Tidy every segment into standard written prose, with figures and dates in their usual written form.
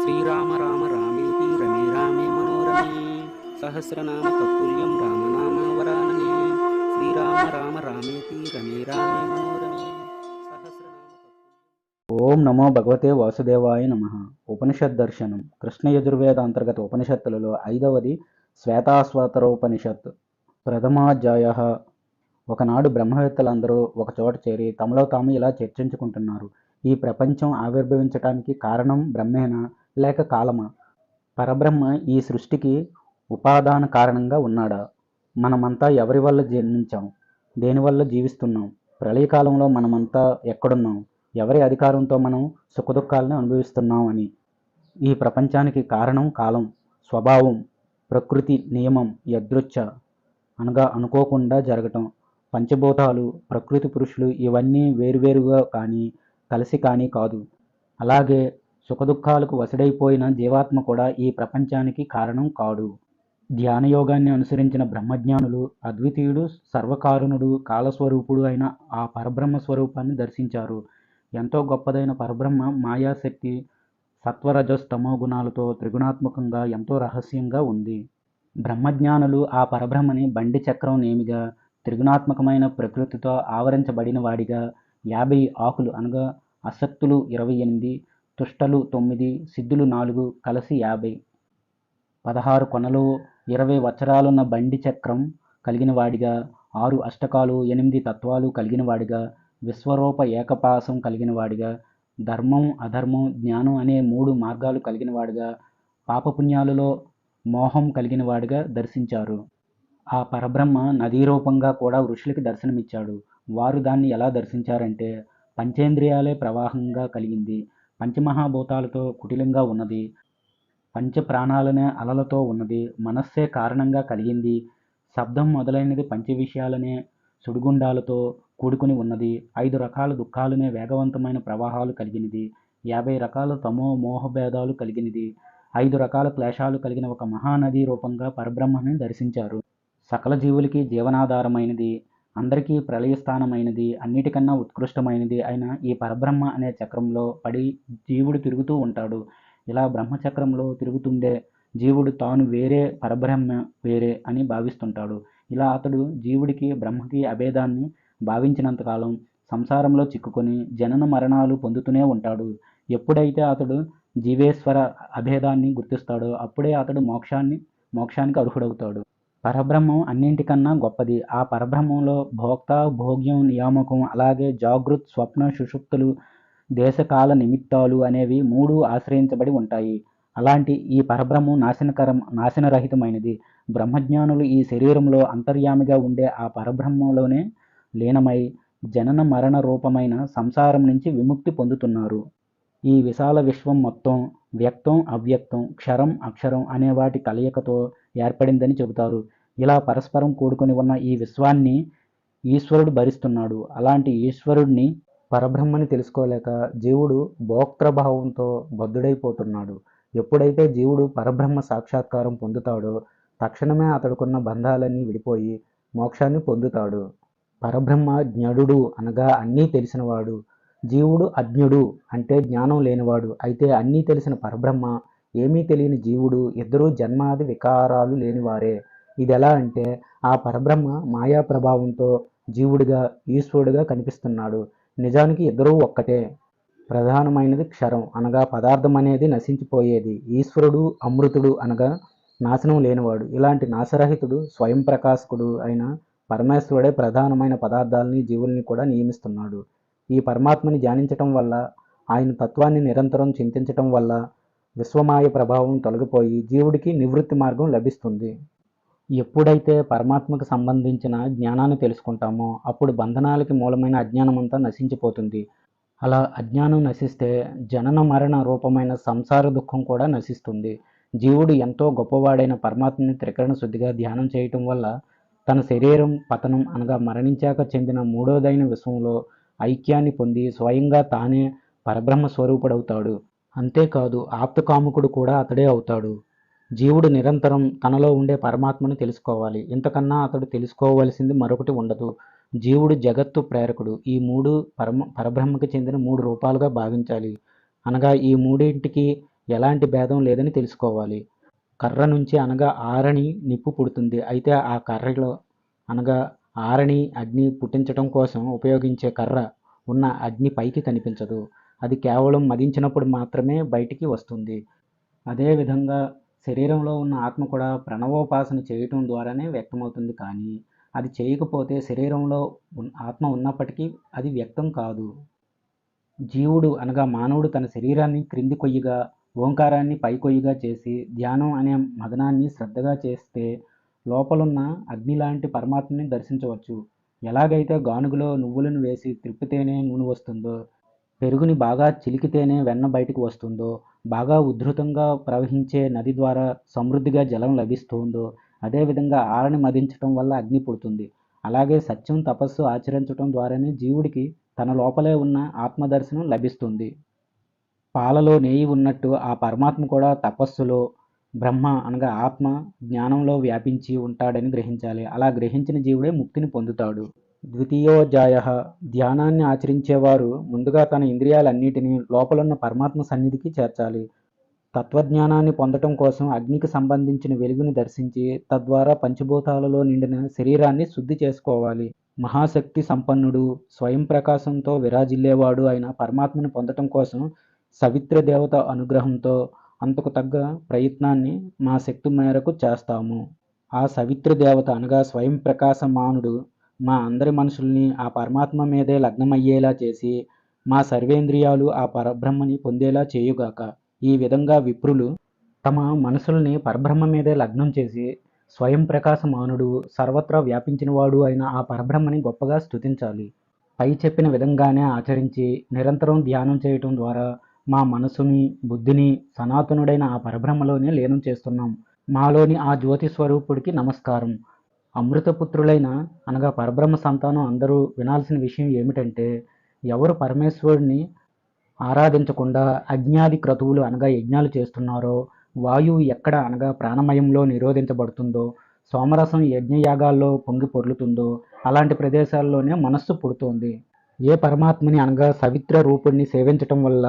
శ్రీరామ రామ రామేతి రమే రామే మనోరమే సహస్రనామ తత్తుల్యం రామనామ వరాననే శ్రీరామ రామ రామేతి రమే రామే మనోరమే సహస్రనామ ఓం నమో భగవతే వాసుదేవాయ నమ. ఉపనిషత్ దర్శనం. కృష్ణ యజుర్వేద అంతర్గత ఉపనిషత్తులలో 5వది శ్వేతాశ్వతరోపనిషత్. ప్రథమాధ్యాయ. ఒకనాడు బ్రహ్మవేత్తలందరూ ఒకచోట చేరి తమలో తాము ఇలా చర్చించుకుంటున్నారు. ఈ ప్రపంచం ఆవిర్భవించటానికి కారణం బ్రహ్మేనా లేక కాలమా? పరబ్రహ్మ ఈ సృష్టికి ఉపాదాన కారణంగా ఉన్నాడా? మనమంతా ఎవరి వల్ల జన్మించాం? దేనివల్ల జీవిస్తున్నాం? ప్రళయకాలంలో మనమంతా ఎక్కడున్నాం? ఎవరి అధికారంతో మనం సుఖదుఖాలను అనుభవిస్తున్నాం అని. ఈ ప్రపంచానికి కారణం కాలం, స్వభావం, ప్రకృతి నియమం, యదృచ్ఛ అనగా అనుకోకుండా జరగటం. పంచభూతాలు, ప్రకృతి పురుషులు ఇవన్నీ వేరువేరుగా కానీ కలిసి కానీ కాదు. అలాగే సుఖదుఖాలకు వశడైపోయిన జీవాత్మ కూడా ఈ ప్రపంచానికి కారణం కాడు. ధ్యానయోగాన్ని అనుసరించిన బ్రహ్మజ్ఞానులు అద్వితీయుడు, సర్వకారుణుడు, కాలస్వరూపుడు అయిన ఆ పరబ్రహ్మ స్వరూపాన్ని దర్శించారు. ఎంతో గొప్పదైన పరబ్రహ్మ మాయాశక్తి సత్వరజస్తమో గుణాలతో త్రిగుణాత్మకంగా ఎంతో రహస్యంగా ఉంది. బ్రహ్మజ్ఞానులు ఆ పరబ్రహ్మని బండి చక్రం నేమిగా, త్రిగుణాత్మకమైన ప్రకృతితో ఆవరించబడిన వాడిగా, 50 ఆకులు అనగా అసక్తులు 28, తుష్టలు 9, సిద్ధులు 4 కలిసి 50, 16 కొనలు 20 వత్సరాలున్న బండి చక్రం కలిగిన వాడిగా, 6 అష్టకాలు 8 తత్వాలు కలిగిన వాడిగా, విశ్వరూప ఏకపాసం కలిగిన వాడిగా, ధర్మం అధర్మం జ్ఞానం అనే 3 మార్గాలు కలిగిన వాడిగా, పాపపుణ్యాలలో మోహం కలిగిన వాడిగా దర్శించారు. ఆ పరబ్రహ్మ నదీ రూపంగా కూడా ఋషులకి దర్శనమిచ్చాడు. వారు దాన్ని ఎలా దర్శించారంటే, పంచేంద్రియాలే ప్రవాహంగా కలిగింది, పంచమహాభూతాలతో కుటిలంగా ఉన్నది, పంచ ప్రాణాలనే అలలతో ఉన్నది, మనస్సే కారణంగా కలిగింది, శబ్దం మొదలైనది పంచ విషయాలనే సుడిగుండాలతో కూడుకుని ఉన్నది, 5 రకాల దుఃఖాలనే వేగవంతమైన ప్రవాహాలు కలిగినది, 50 రకాల తమో మోహభేదాలు కలిగినది, 5 రకాల క్లేశాలు కలిగిన ఒక మహానదీ రూపంగా పరబ్రహ్మని దర్శించారు. సకల జీవులకి జీవనాధారమైనది, అందరికీ ప్రళయస్థానమైనది, అన్నిటికన్నా ఉత్కృష్టమైనది అయిన ఈ పరబ్రహ్మ అనే చక్రంలో పడి జీవుడు తిరుగుతూ ఉంటాడు. ఇలా బ్రహ్మచక్రంలో తిరుగుతుండే జీవుడు తాను వేరే, పరబ్రహ్మ వేరే అని భావిస్తుంటాడు. ఇలా అతడు జీవుడికి బ్రహ్మకి అభేదాన్ని భావించినంతకాలం సంసారంలో చిక్కుకొని జనన మరణాలు పొందుతూనే ఉంటాడు. ఎప్పుడైతే అతడు జీవేశ్వర అభేదాన్ని గుర్తిస్తాడో అప్పుడే అతడు మోక్షానికి అర్హుడవుతాడు. పరబ్రహ్మం అన్నింటికన్నా గొప్పది. ఆ పరబ్రహ్మంలో భోక్త, భోగ్యం, నియామకం, అలాగే జాగృత్, స్వప్న, సుషుప్తులు, దేశకాల నిమిత్తాలు అనేవి 3 ఆశ్రయించబడి ఉంటాయి. అలాంటి ఈ పరబ్రహ్మం నాశనరహితమైనది. బ్రహ్మజ్ఞానులు ఈ శరీరంలో అంతర్యామిగా ఉండే ఆ పరబ్రహ్మంలోనే లీనమై జనన మరణ రూపమైన సంసారం నుంచి విముక్తి పొందుతున్నారు. ఈ విశాల విశ్వం మొత్తం వ్యక్తం, అవ్యక్తం, క్షరం, అక్షరం అనే వాటి కలయికతో ఏర్పడిందని చెబుతారు. ఇలా పరస్పరం కూడుకొని ఉన్న ఈ విశ్వాన్ని ఈశ్వరుడు భరిస్తున్నాడు. అలాంటి ఈశ్వరుడిని, పరబ్రహ్మని తెలుసుకోలేక జీవుడు భోక్తృభావంతో బద్ధుడైపోతున్నాడు. ఎప్పుడైతే జీవుడు పరబ్రహ్మ సాక్షాత్కారం పొందుతాడో తక్షణమే అతడుకున్న బంధాలన్నీ విడిపోయి మోక్షాన్ని పొందుతాడు. పరబ్రహ్మ జ్ఞుడు అనగా అన్నీ తెలిసినవాడు, జీవుడు అజ్ఞుడు అంటే జ్ఞానం లేనివాడు. అయితే అన్నీ తెలిసిన పరబ్రహ్మ, ఏమీ తెలియని జీవుడు ఇద్దరూ జన్మాది వికారాలు లేనివారే. ఇది ఎలా అంటే, ఆ పరబ్రహ్మ మాయా ప్రభావంతో జీవుడిగా, ఈశ్వరుడిగా కనిపిస్తున్నాడు. నిజానికి ఇద్దరూ ఒక్కటే. ప్రధానమైనది క్షరం అనగా పదార్థం అనేది నశించిపోయేది. ఈశ్వరుడు అమృతుడు అనగా నాశనం లేనివాడు. ఇలాంటి నాశరహితుడు, స్వయం ప్రకాశకుడు అయిన పరమేశ్వరుడే ప్రధానమైన పదార్థాలని, జీవుల్ని కూడా నియమిస్తున్నాడు. ఈ పరమాత్మని ధ్యానించటం వల్ల, ఆయన తత్వాన్ని నిరంతరం చింతించటం వల్ల విశ్వమాయ ప్రభావం తొలగిపోయి జీవుడికి నివృత్తి మార్గం లభిస్తుంది. ఎప్పుడైతే పరమాత్మకు సంబంధించిన జ్ఞానాన్ని తెలుసుకుంటామో అప్పుడు బంధనాలకి మూలమైన అజ్ఞానమంతా నశించిపోతుంది. అలా అజ్ఞానం నశిస్తే జనన మరణ రూపమైన సంసార దుఃఖం కూడా నశిస్తుంది. జీవుడు ఎంతో గొప్పవాడైన పరమాత్మని త్రికరణ శుద్ధిగా ధ్యానం చేయటం వల్ల తన శరీరం పతనం అనగా మరణించాక చెందిన మూడోదైన విశ్వంలో ఐక్యాన్ని పొంది స్వయంగా తానే పరబ్రహ్మ స్వరూపుడవుతాడు. అంతేకాదు ఆప్తకాముకుడు కూడా అతడే అవుతాడు. జీవుడు నిరంతరం తనలో ఉండే పరమాత్మను తెలుసుకోవాలి. ఇంతకన్నా అతడు తెలుసుకోవలసింది మరొకటి ఉండదు. జీవుడు జగత్తు ప్రేరకుడు. ఈ 3 పరబ్రహ్మకి చెందిన 3 రూపాలుగా భావించాలి. అనగా ఈ మూడింటికి ఎలాంటి భేదం లేదని తెలుసుకోవాలి. కర్ర నుంచి అనగా ఆరని నిప్పు పుడుతుంది. అయితే ఆ కర్రలో అనగా ఆరని అగ్ని పుట్టించటం కోసం ఉపయోగించే కర్ర ఉన్న అగ్ని పైకి కనిపించదు. అది కేవలం మదించినప్పుడు మాత్రమే బయటికి వస్తుంది. అదేవిధంగా శరీరంలో ఉన్న ఆత్మ కూడా ప్రణవోపాసన చేయటం ద్వారానే వ్యక్తమవుతుంది. కానీ అది చేయకపోతే శరీరంలో ఆత్మ ఉన్నప్పటికీ అది వ్యక్తం కాదు. జీవుడు అనగా మానవుడు తన శరీరాన్ని క్రింది కొయ్యగా, ఓంకారాన్ని పై కొయ్యగా చేసి ధ్యానం అనే మదనాన్ని శ్రద్ధగా చేస్తే లోపలున్న అగ్ని లాంటి పరమాత్మని దర్శించవచ్చు. ఎలాగైతే గానుగలో నువ్వులను వేసి త్రిప్పితేనే నూనె వస్తుందో, పెరుగుని బాగా చిలికితేనే వెన్న బయటకు వస్తుందో, బాగా ఉధృతంగా ప్రవహించే నది ద్వారా సమృద్ధిగా జలం లభిస్తుందో, అదేవిధంగా ఆరని మదించటం వల్ల అగ్ని పుడుతుంది. అలాగే సత్యం, తపస్సు ఆచరించటం ద్వారానే జీవుడికి తన లోపలే ఉన్న ఆత్మదర్శనం లభిస్తుంది. పాలలో నెయ్యి ఉన్నట్టు ఆ పరమాత్మ కూడా తపస్సులో, బ్రహ్మ అనగా ఆత్మ జ్ఞానంలో వ్యాపించి ఉంటాడని గ్రహించాలి. అలా గ్రహించిన జీవుడే ముక్తిని పొందుతాడు. ద్వితీయోధ్యాయ ధ్యానాన్ని ఆచరించేవారు ముందుగా తన ఇంద్రియాలన్నిటినీ లోపలున్న పరమాత్మ సన్నిధికి చేర్చాలి. తత్వజ్ఞానాన్ని పొందటం కోసం అగ్నికి సంబంధించిన వెలుగుని దర్శించి తద్వారా పంచభూతాలలో నిండిన శరీరాన్ని శుద్ధి చేసుకోవాలి. మహాశక్తి సంపన్నుడు, స్వయం ప్రకాశంతో విరాజిల్లేవాడు అయిన పరమాత్మను పొందటం కోసం సవిత్ర దేవత అనుగ్రహంతో అంతకు తగ్గ ప్రయత్నాన్ని మా శక్తి మేరకు చేస్తాము. ఆ సవిత్ర దేవత అనగా స్వయం ప్రకాశమానుడు మా అందరి మనసుల్ని ఆ పరమాత్మ మీదే లగ్నమయ్యేలా చేసి మా సర్వేంద్రియాలు ఆ పరబ్రహ్మని పొందేలా చేయుగాక. ఈ విధంగా విప్రులు తమ మనసుల్ని పరబ్రహ్మ మీదే లగ్నం చేసి స్వయం ప్రకాశమానుడు, సర్వత్రా వ్యాపించినవాడు అయిన ఆ పరబ్రహ్మని గొప్పగా స్తుతించాలి. పై చెప్పిన విధంగానే ఆచరించి నిరంతరం ధ్యానం చేయటం ద్వారా మా మనసుని, బుద్ధిని సనాతనుడైన ఆ పరబ్రహ్మలోనే లీనం చేస్తున్నాం. మాలోని ఆ జ్యోతి స్వరూపుడికి నమస్కారం. అమృతపుత్రులైన అనగా పరబ్రహ్మ సంతానం అందరూ వినాల్సిన విషయం ఏమిటంటే, ఎవరు పరమేశ్వరుడిని ఆరాధించకుండా అజ్ఞాది క్రతువులు అనగా యజ్ఞాలు చేస్తున్నారో, వాయువు ఎక్కడ అనగా ప్రాణమయంలో నిరోధించబడుతుందో, సోమరసం యజ్ఞయాగాల్లో పొంగి పొర్లుతుందో అలాంటి ప్రదేశాల్లోనే మనస్సు పుడుతోంది. ఏ పరమాత్మని అనగా సవిత్ర రూపుణ్ణి సేవించటం వల్ల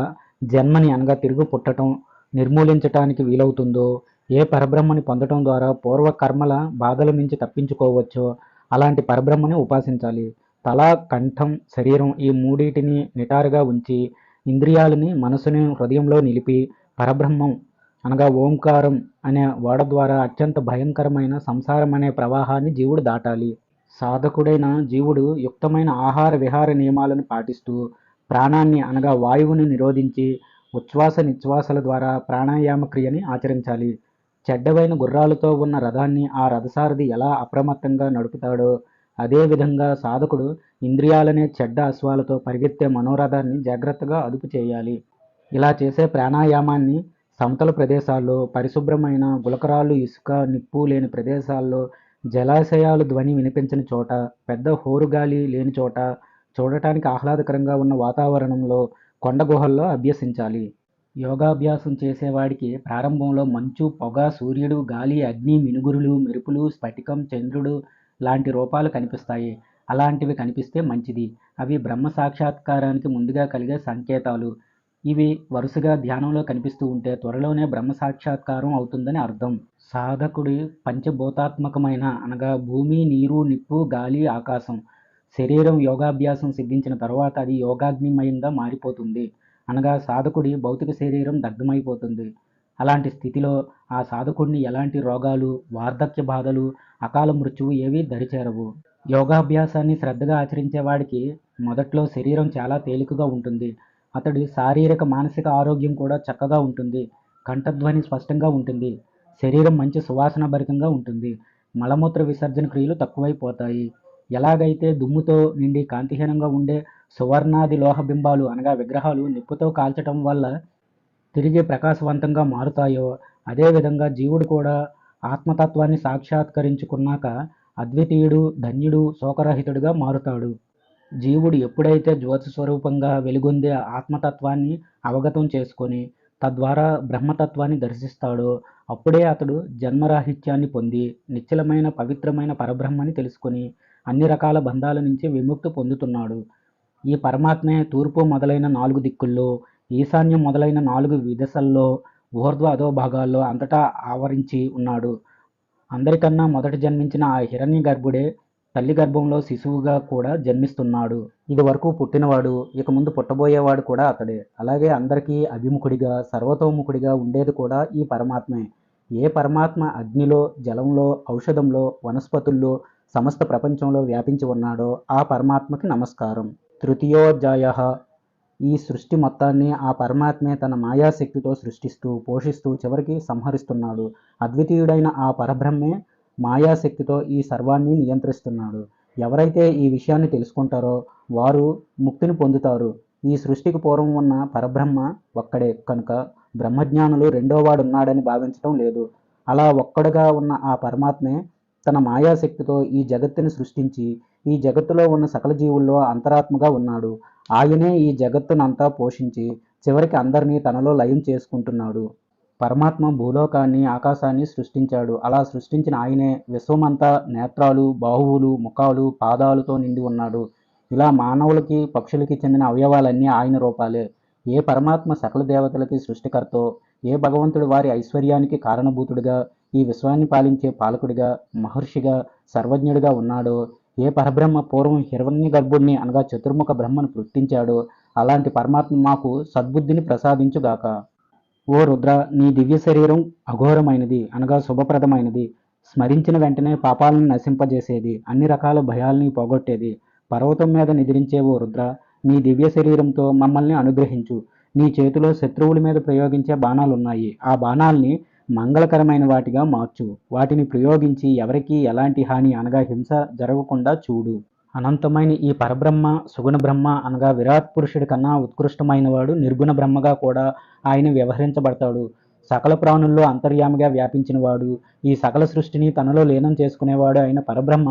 జన్మని అనగా తిరుగు పుట్టటం నిర్మూలించటానికి వీలవుతుందో, ఏ పరబ్రహ్మని పొందటం ద్వారా పూర్వ కర్మల బాధల నుంచి తప్పించుకోవచ్చో అలాంటి పరబ్రహ్మని ఉపాసించాలి. తల, కంఠం, శరీరం ఈ మూడింటిని నిటారుగా ఉంచి ఇంద్రియాలని, మనసుని హృదయంలో నిలిపి పరబ్రహ్మం అనగా ఓంకారం అనే వాడ ద్వారా అత్యంత భయంకరమైన సంసారం అనే ప్రవాహాన్ని జీవుడు దాటాలి. సాధకుడైన జీవుడు యుక్తమైన ఆహార విహార నియమాలను పాటిస్తూ ప్రాణాన్ని అనగా వాయువుని నిరోధించి ఉచ్ఛ్వాస నిశ్వాసల ద్వారా ప్రాణాయామ క్రియని ఆచరించాలి. చెడ్డవైన గుర్రాలతో ఉన్న రథాన్ని ఆ రథసారథి ఎలా అప్రమత్తంగా నడుపుతాడో అదేవిధంగా సాధకుడు ఇంద్రియాలనే చెడ్డ అశ్వాలతో పరిగెత్తే మనోరథాన్ని జాగ్రత్తగా అదుపు చేయాలి. ఇలా చేసే ప్రాణాయామాన్ని సమతల ప్రదేశాల్లో, పరిశుభ్రమైన గులకరాళ్ళు, ఇసుక, నిప్పు లేని ప్రదేశాల్లో, జలాశయాలు ధ్వని వినిపించని చోట, పెద్ద హోరుగాలి లేని చోట, చూడటానికి ఆహ్లాదకరంగా ఉన్న వాతావరణంలో, కొండ గుహల్లో అభ్యసించాలి. యోగాభ్యాసం చేసేవాడికి ప్రారంభంలో మంచు, పొగ, సూర్యుడు, గాలి, అగ్ని, మినుగురులు, మెరుపులు, స్ఫటికం, చంద్రుడు లాంటి రూపాలు కనిపిస్తాయి. అలాంటివి కనిపిస్తే మంచిది. అవి బ్రహ్మ సాక్షాత్కారానికి ముందుగా కలిగే సంకేతాలు. ఇవి వరుసగా ధ్యానంలో కనిపిస్తూ ఉంటే త్వరలోనే బ్రహ్మ సాక్షాత్కారం అవుతుందని అర్థం. సాధకుడి పంచభూతాత్మకమైన అనగా భూమి, నీరు, నిప్పు, గాలి, ఆకాశం శరీరం యోగాభ్యాసం సిద్ధించిన తర్వాత అది యోగాగ్నిమయంగా మారిపోతుంది. అనగా సాధకుడి భౌతిక శరీరం దగ్ధమైపోతుంది. అలాంటి స్థితిలో ఆ సాధకుడిని ఎలాంటి రోగాలు, వార్ధక్య బాధలు, అకాల మృత్యువు ఏవీ దరిచేరవు. యోగాభ్యాసాన్ని శ్రద్ధగా ఆచరించేవాడికి మొదట్లో శరీరం చాలా తేలికగా ఉంటుంది. అతడి శారీరక, మానసిక ఆరోగ్యం కూడా చక్కగా ఉంటుంది. కంఠధ్వని స్పష్టంగా ఉంటుంది. శరీరం మంచి సువాసన భరితంగా ఉంటుంది. మలమూత్ర విసర్జన క్రియలు తక్కువైపోతాయి. ఎలాగైతే దుమ్ముతో నిండి కాంతిహీనంగా ఉండే సువర్ణాది లోహ బింబాలు అనగా విగ్రహాలు నిప్పుతో కాల్చటం వల్ల తిరిగి ప్రకాశవంతంగా మారుతాయో అదేవిధంగా జీవుడు కూడా ఆత్మతత్వాన్ని సాక్షాత్కరించుకున్నాక అద్వితీయుడు, ధన్యుడు, శోకరహితుడిగా మారుతాడు. జీవుడు ఎప్పుడైతే జ్యోతి స్వరూపంగా వెలుగొందే ఆత్మతత్వాన్ని అవగతం చేసుకొని తద్వారా బ్రహ్మతత్వాన్ని దర్శిస్తాడో అప్పుడే అతడు జన్మరాహిత్యాన్ని పొంది నిశ్చలమైన పవిత్రమైన పరబ్రహ్మని తెలుసుకొని అన్ని రకాల బంధాల నుంచి విముక్తి పొందుతున్నాడు. ఈ పరమాత్మే తూర్పు మొదలైన 4 దిక్కుల్లో, ఈశాన్యం మొదలైన 4 విదశల్లో, ఊర్ధ్వ అధో భాగాల్లో అంతటా ఆవరించి ఉన్నాడు. అందరికన్నా మొదట జన్మించిన ఆ హిరణ్య గర్భుడే తల్లి గర్భంలో శిశువుగా కూడా జన్మిస్తున్నాడు. ఇది వరకు పుట్టినవాడు, ఇక ముందు పుట్టబోయేవాడు కూడా అతడే. అలాగే అందరికీ అభిముఖుడిగా, సర్వతోముఖుడిగా ఉండేది కూడా ఈ పరమాత్మే. ఏ పరమాత్మ అగ్నిలో, జలంలో, ఔషధంలో, వనస్పతుల్లో, సమస్త ప్రపంచంలో వ్యాపించి ఉన్నాడో ఆ పరమాత్మకి నమస్కారం. తృతీయోధ్యాయ. ఈ సృష్టి మొత్తాన్ని ఆ పరమాత్మే తన మాయాశక్తితో సృష్టిస్తూ, పోషిస్తూ చివరికి సంహరిస్తున్నాడు. అద్వితీయుడైన ఆ పరబ్రహ్మే మాయాశక్తితో ఈ సర్వాన్ని నియంత్రిస్తున్నాడు. ఎవరైతే ఈ విషయాన్ని తెలుసుకుంటారో వారు ముక్తిని పొందుతారు. ఈ సృష్టికి పూర్వం ఉన్న పరబ్రహ్మ ఒక్కడే కనుక బ్రహ్మజ్ఞానులు రెండోవాడున్నాడని భావించటం లేదు. అలా ఒక్కడుగా ఉన్న ఆ పరమాత్మే తన మాయాశక్తితో ఈ జగత్తుని సృష్టించి ఈ జగత్తులో ఉన్న సకల జీవుల్లో అంతరాత్మగా ఉన్నాడు. ఆయనే ఈ జగత్తునంతా పోషించి చివరికి అందరినీ తనలో లయం చేసుకుంటున్నాడు. పరమాత్మ భూలోకాన్ని, ఆకాశాన్ని సృష్టించాడు. అలా సృష్టించిన ఆయనే విశ్వమంతా నేత్రాలు, బాహువులు, ముఖాలు, పాదాలతో నిండి ఉన్నాడు. ఇలా మానవులకి, పక్షులకి చెందిన అవయవాలన్నీ ఆయన రూపాలే. ఏ పరమాత్మ సకల దేవతలకి సృష్టికర్తో, ఏ భగవంతుడు వారి ఐశ్వర్యానికి కారణభూతుడిగా, ఈ విశ్వాన్ని పాలించే పాలకుడిగా, మహర్షిగా, సర్వజ్ఞుడిగా ఉన్నాడో, ఏ పరబ్రహ్మ పూర్వం హిరణ్య గర్భుడిని అనగా చతుర్ముఖ బ్రహ్మను పుట్టించాడో అలాంటి పరమాత్మ మాకు సద్బుద్ధిని ప్రసాదించుగాక. ఓ రుద్ర, నీ దివ్య శరీరం అఘోరమైనది అనగా శుభప్రదమైనది. స్మరించిన వెంటనే పాపాలను నశింపజేసేది, అన్ని రకాల భయాల్ని పోగొట్టేది. పర్వతం మీద నిద్రించే ఓ రుద్ర, నీ దివ్య శరీరంతో మమ్మల్ని అనుగ్రహించు. నీ చేతిలో శత్రువుల మీద ప్రయోగించే బాణాలున్నాయి. ఆ బాణాల్ని మంగళకరమైన వాటిగా మార్చు. వాటిని ప్రయోగించి ఎవరికీ ఎలాంటి హాని అనగా హింస జరగకుండా చూడు. అనంతమైన ఈ పరబ్రహ్మ, సుగుణ బ్రహ్మ అనగా విరాట్ పురుషుడి కన్నా ఉత్కృష్టమైనవాడు నిర్గుణ బ్రహ్మగా కూడా ఆయన వ్యవహరించబడతాడు. సకల ప్రాణుల్లో అంతర్యామిగా వ్యాపించినవాడు, ఈ సకల సృష్టిని తనలో లీనం చేసుకునేవాడు అయిన పరబ్రహ్మ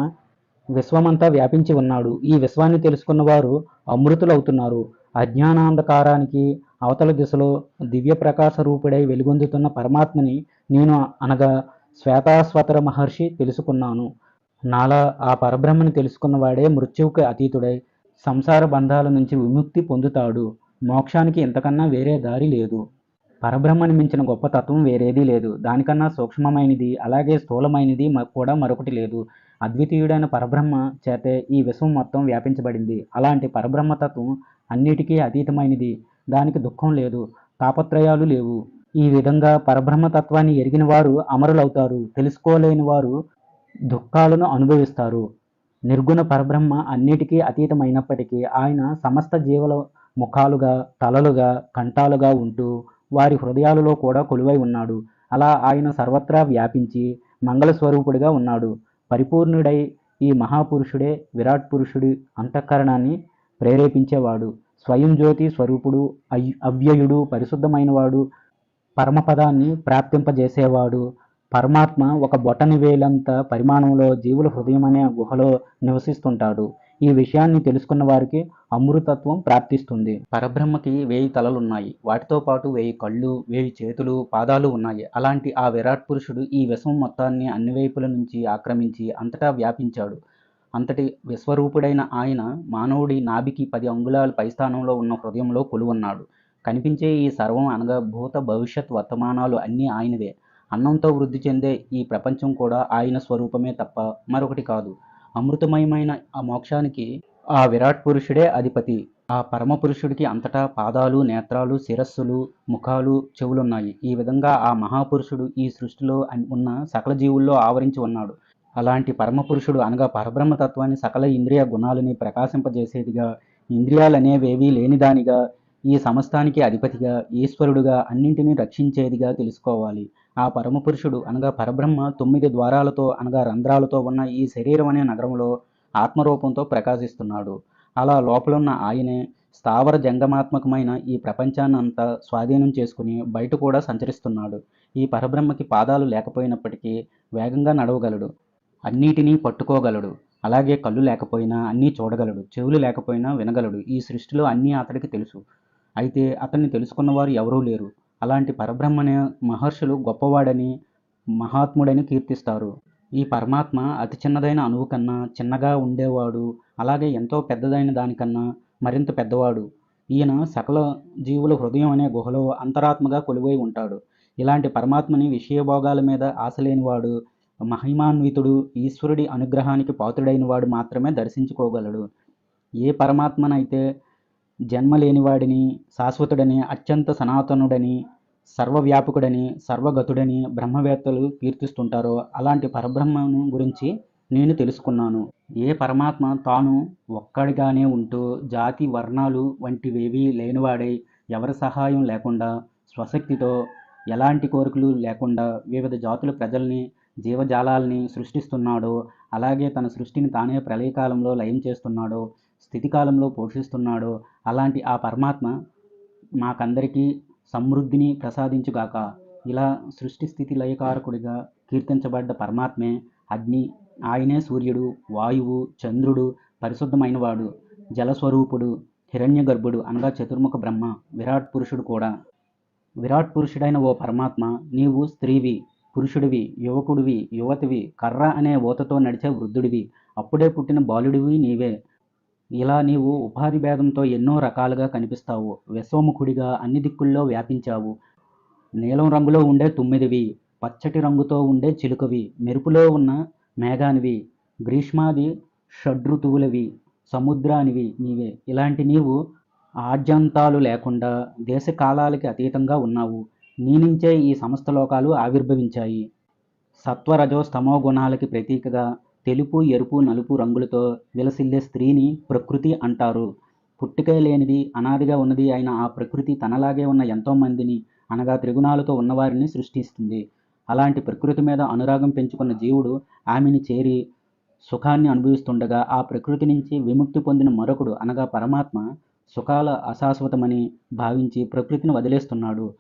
విశ్వమంతా వ్యాపించి ఉన్నాడు. ఈ విశ్వాన్ని తెలుసుకున్నవారు అమృతులవుతున్నారు. అజ్ఞానాంధకారానికి అవతల దిశలో దివ్య ప్రకాశ రూపుడై వెలుగొందుతున్న పరమాత్మని నేను అనగా శ్వేతాశ్వతర మహర్షి తెలుసుకున్నాను. నాలా ఆ పరబ్రహ్మని తెలుసుకున్నవాడే మృత్యువుకి అతీతుడై సంసార బంధాల నుంచి విముక్తి పొందుతాడు. మోక్షానికి ఇంతకన్నా వేరే దారి లేదు. పరబ్రహ్మని మించిన గొప్ప తత్వం వేరేదీ లేదు. దానికన్నా సూక్ష్మమైనది అలాగే స్థూలమైనది కూడా మరొకటి లేదు. అద్వితీయుడైన పరబ్రహ్మ చేతే ఈ విశ్వం మొత్తం వ్యాపించబడింది. అలాంటి పరబ్రహ్మతత్వం అన్నిటికీ అతీతమైనది. దానికి దుఃఖం లేదు, తాపత్రయాలు లేవు. ఈ విధంగా పరబ్రహ్మతత్వాన్ని ఎరిగిన వారు అమరులవుతారు. తెలుసుకోలేని వారు దుఃఖాలను అనుభవిస్తారు. నిర్గుణ పరబ్రహ్మ అన్నిటికీ అతీతమైనప్పటికీ ఆయన సమస్త జీవుల ముఖాలుగా, తలలుగా, కంఠాలుగా ఉంటూ వారి హృదయాలలో కూడా కొలువై ఉన్నాడు. అలా ఆయన సర్వత్రా వ్యాపించి మంగళ స్వరూపుడిగా ఉన్నాడు. పరిపూర్ణుడై ఈ మహాపురుషుడే విరాట్ పురుషుడి అంతఃకరణాన్ని ప్రేరేపించేవాడు. స్వయం జ్యోతి స్వరూపుడు, అవ్యయుడు, పరిశుద్ధమైనవాడు, పరమపదాన్ని ప్రాప్తింపజేసేవాడు. పరమాత్మ ఒక బొటనవేలంత పరిమాణంలో జీవుల హృదయం అనే గుహలో నివసిస్తుంటాడు. ఈ విషయాన్ని తెలుసుకున్న వారికి అమృతత్వం ప్రాప్తిస్తుంది. పరబ్రహ్మకి 1000 తలలున్నాయి. వాటితో పాటు 1000 కళ్ళు, 1000 చేతులు, పాదాలు ఉన్నాయి. అలాంటి ఆ విరాట్ పురుషుడు ఈ విశ్వం మొత్తాన్ని అన్ని వైపుల నుంచి ఆక్రమించి అంతటా వ్యాపించాడు. అంతటి విశ్వరూపుడైన ఆయన మానవుడి నాభికి 10 అంగుళాల పైస్థానంలో ఉన్న హృదయంలో కొలువున్నాడు. కనిపించే ఈ సర్వం అనగా భూత, భవిష్యత్, వర్తమానాలు అన్నీ ఆయనవే. అన్నంతో వృద్ధి చెందే ఈ ప్రపంచం కూడా ఆయన స్వరూపమే తప్ప మరొకటి కాదు. అమృతమయమైన ఆ మోక్షానికి ఆ విరాట్ పురుషుడే అధిపతి. ఆ పరమ పురుషుడికి అంతటా పాదాలు, నేత్రాలు, శిరస్సులు, ముఖాలు, చెవులున్నాయి. ఈ విధంగా ఆ మహాపురుషుడు ఈ సృష్టిలో ఉన్న సకల జీవుల్లో ఆవరించి ఉన్నాడు. అలాంటి పరమపురుషుడు అనగా పరబ్రహ్మతత్వాన్ని సకల ఇంద్రియ గుణాలని ప్రకాశింపజేసేదిగా, ఇంద్రియాలనేవేవీ లేనిదానిగా, ఈ సమస్తానికి అధిపతిగా, ఈశ్వరుడుగా, అన్నింటినీ రక్షించేదిగా తెలుసుకోవాలి. ఆ పరమపురుషుడు అనగా పరబ్రహ్మ 9 ద్వారాలతో అనగా రంధ్రాలతో ఉన్న ఈ శరీరం అనే నగరంలో ఆత్మరూపంతో ప్రకాశిస్తున్నాడు. అలా లోపలున్న ఆయనే స్థావర జంగమాత్మకమైన ఈ ప్రపంచాన్నంతా స్వాధీనం చేసుకుని బయట కూడా సంచరిస్తున్నాడు. ఈ పరబ్రహ్మకి పాదాలు లేకపోయినప్పటికీ వేగంగా నడవగలడు, అన్నిటినీ పట్టుకోగలడు. అలాగే కళ్ళు లేకపోయినా అన్నీ చూడగలడు, చెవులు లేకపోయినా వినగలడు. ఈ సృష్టిలో అన్నీ అతడికి తెలుసు. అయితే అతన్ని తెలుసుకున్నవారు ఎవరూ లేరు. అలాంటి పరబ్రహ్మనే మహర్షులు గొప్పవాడని, మహాత్ముడని కీర్తిస్తారు. ఈ పరమాత్మ అతి చిన్నదైన అణువు కన్నా చిన్నగా ఉండేవాడు. అలాగే ఎంతో పెద్దదైన దానికన్నా మరింత పెద్దవాడు. ఈయన సకల జీవుల హృదయం అనే గుహలో అంతరాత్మగా కొలువై ఉంటాడు. ఇలాంటి పరమాత్మని విషయభోగాల మీద ఆశ లేనివాడు, మహిమాన్వితుడు, ఈశ్వరుడి అనుగ్రహానికి పాత్రుడైన వాడు మాత్రమే దర్శించుకోగలడు. ఏ పరమాత్మనైతే జన్మ లేనివాడిని, శాశ్వతుడని, అత్యంత సనాతనుడని, సర్వవ్యాపకుడని, సర్వగతుడని బ్రహ్మవేత్తలు కీర్తిస్తుంటారో అలాంటి పరబ్రహ్మను గురించి నేను తెలుసుకున్నాను. ఏ పరమాత్మ తాను ఒక్కడిగానే ఉంటూ జాతి వర్ణాలు వంటివేవీ లేనివాడై ఎవరి సహాయం లేకుండా స్వశక్తితో ఎలాంటి కోరికలు లేకుండా వివిధ జాతుల ప్రజల్ని, జీవజాలాల్ని సృష్టిస్తున్నాడో, అలాగే తన సృష్టిని తానే ప్రళయకాలంలో లయం చేస్తున్నాడో, స్థితికాలంలో పోషిస్తున్నాడో అలాంటి ఆ పరమాత్మ మాకందరికీ సమృద్ధిని ప్రసాదించుగాక. ఇలా సృష్టి స్థితి లయకారకుడిగా కీర్తించబడ్డ పరమాత్మే అగ్ని, ఆయనే సూర్యుడు, వాయువు, చంద్రుడు, పరిశుద్ధమైనవాడు, జలస్వరూపుడు, హిరణ్యగర్భుడు అనగా చతుర్ముఖ బ్రహ్మ, విరాట్ పురుషుడు కూడా. విరాట్ పురుషుడైన ఓ పరమాత్మ, నీవు స్త్రీవి, పురుషుడివి, యువకుడివి, యువతివి, కర్ర అనే ఊతతో నడిచే వృద్ధుడివి, అప్పుడే పుట్టిన బాలుడివి నీవే. ఇలా నీవు ఉపాధి భేదంతో ఎన్నో రకాలుగా కనిపిస్తావు. విశ్వముఖుడిగా అన్ని దిక్కుల్లో వ్యాపించావు. నీలం రంగులో ఉండే తుమ్మిదివి, పచ్చటి రంగుతో ఉండే చిలుకవి, మెరుపులో ఉన్న మేఘానివి, గ్రీష్మాది షడ్ఋతువులవి, సముద్రానివి నీవే. ఇలాంటి నీవు ఆద్యంతాలు లేకుండా దేశకాలాలకి అతీతంగా ఉన్నావు. నీ నుంచే ఈ సమస్త లోకాలు ఆవిర్భవించాయి. సత్వరజో స్తమో గుణాలకి ప్రతీకగా తెలుపు, ఎరుపు, నలుపు రంగులతో విలసిల్లే స్త్రీని ప్రకృతి అంటారు. పుట్టుకే లేనిది, అనాదిగా ఉన్నది అయిన ఆ ప్రకృతి తనలాగే ఉన్న ఎంతోమందిని అనగా త్రిగుణాలతో ఉన్నవారిని సృష్టిస్తుంది. అలాంటి ప్రకృతి మీద అనురాగం పెంచుకున్న జీవుడు ఆమెని చేరి సుఖాన్ని అనుభవిస్తుండగా ఆ ప్రకృతి నుంచి విముక్తి పొందిన మరొకడు అనగా పరమాత్మ సుఖాల అశాశ్వతమని భావించి ప్రకృతిని వదిలేస్తున్నాడు.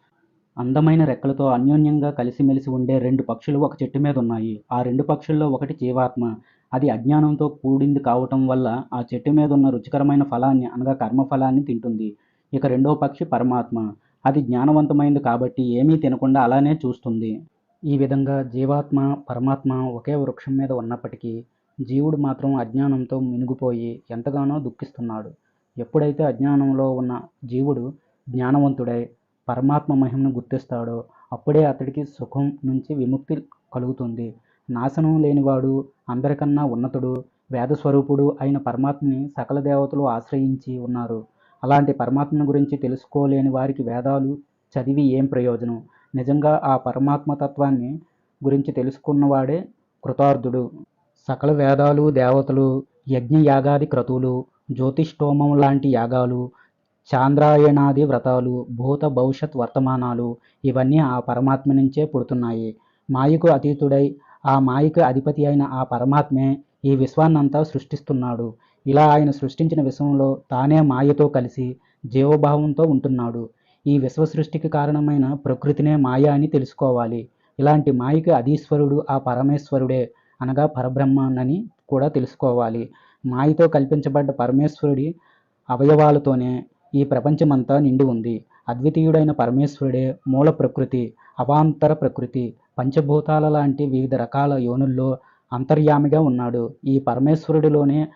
అందమైన రెక్కలతో అన్యోన్యంగా కలిసిమెలిసి ఉండే రెండు పక్షులు ఒక చెట్టు మీద ఉన్నాయి. ఆ రెండు పక్షుల్లో ఒకటి జీవాత్మ. అది అజ్ఞానంతో కూడింది కావటం వల్ల ఆ చెట్టు మీద ఉన్న రుచికరమైన ఫలాన్ని అనగా కర్మఫలాన్ని తింటుంది. ఇక రెండో పక్షి పరమాత్మ. అది జ్ఞానవంతమైంది కాబట్టి ఏమీ తినకుండా అలానే చూస్తుంది. ఈ విధంగా జీవాత్మ, పరమాత్మ ఒకే వృక్షం మీద ఉన్నప్పటికీ జీవుడు మాత్రం అజ్ఞానంతో మినిగిపోయి ఎంతగానో దుఃఖిస్తున్నాడు. ఎప్పుడైతే అజ్ఞానంలో ఉన్న జీవుడు జ్ఞానవంతుడై పరమాత్మ మహిమను గుర్తిస్తాడో అప్పుడే అతడికి సుఖం నుంచి విముక్తి కలుగుతుంది. నాశనం లేనివాడు, అందరికన్నా ఉన్నతుడు, వేదస్వరూపుడు అయిన పరమాత్మని సకల దేవతలు ఆశ్రయించి ఉన్నారు. అలాంటి పరమాత్మను గురించి తెలుసుకోలేని వారికి వేదాలు చదివి ఏం ప్రయోజనం? నిజంగా ఆ పరమాత్మ తత్వాన్ని గురించి తెలుసుకున్నవాడే కృతార్థుడు. సకల వేదాలు, దేవతలు, యజ్ఞయాగాది క్రతువులు, జ్యోతిష్ఠోమం లాంటి యాగాలు, చాంద్రాయణాది వ్రతాలు, భూత భవిష్యత్ వర్తమానాలు ఇవన్నీ ఆ పరమాత్మ నుంచే పుడుతున్నాయి. మాయకు అతీతుడై ఆ మాయకు అధిపతి అయిన ఆ పరమాత్మే ఈ విశ్వాన్నంతా సృష్టిస్తున్నాడు. ఇలా ఆయన సృష్టించిన విశ్వంలో తానే మాయతో కలిసి జీవభావంతో ఉంటున్నాడు. ఈ విశ్వ సృష్టికి కారణమైన ప్రకృతినే మాయ అని తెలుసుకోవాలి. ఇలాంటి మాయకి అధీశ్వరుడు ఆ పరమేశ్వరుడే అనగా పరబ్రహ్మనని కూడా తెలుసుకోవాలి. మాయతో కల్పించబడ్డ పరమేశ్వరుడి అవయవాలతోనే ఈ ప్రపంచమంతా నిండి ఉంది. అద్వితీయుడైన పరమేశ్వరుడే మూల ప్రకృతి, అవాంతర ప్రకృతి, పంచభూతాల లాంటి వివిధ రకాల యోనుల్లో అంతర్యామిగా ఉన్నాడు. ఈ పరమేశ్వరుడిలోనే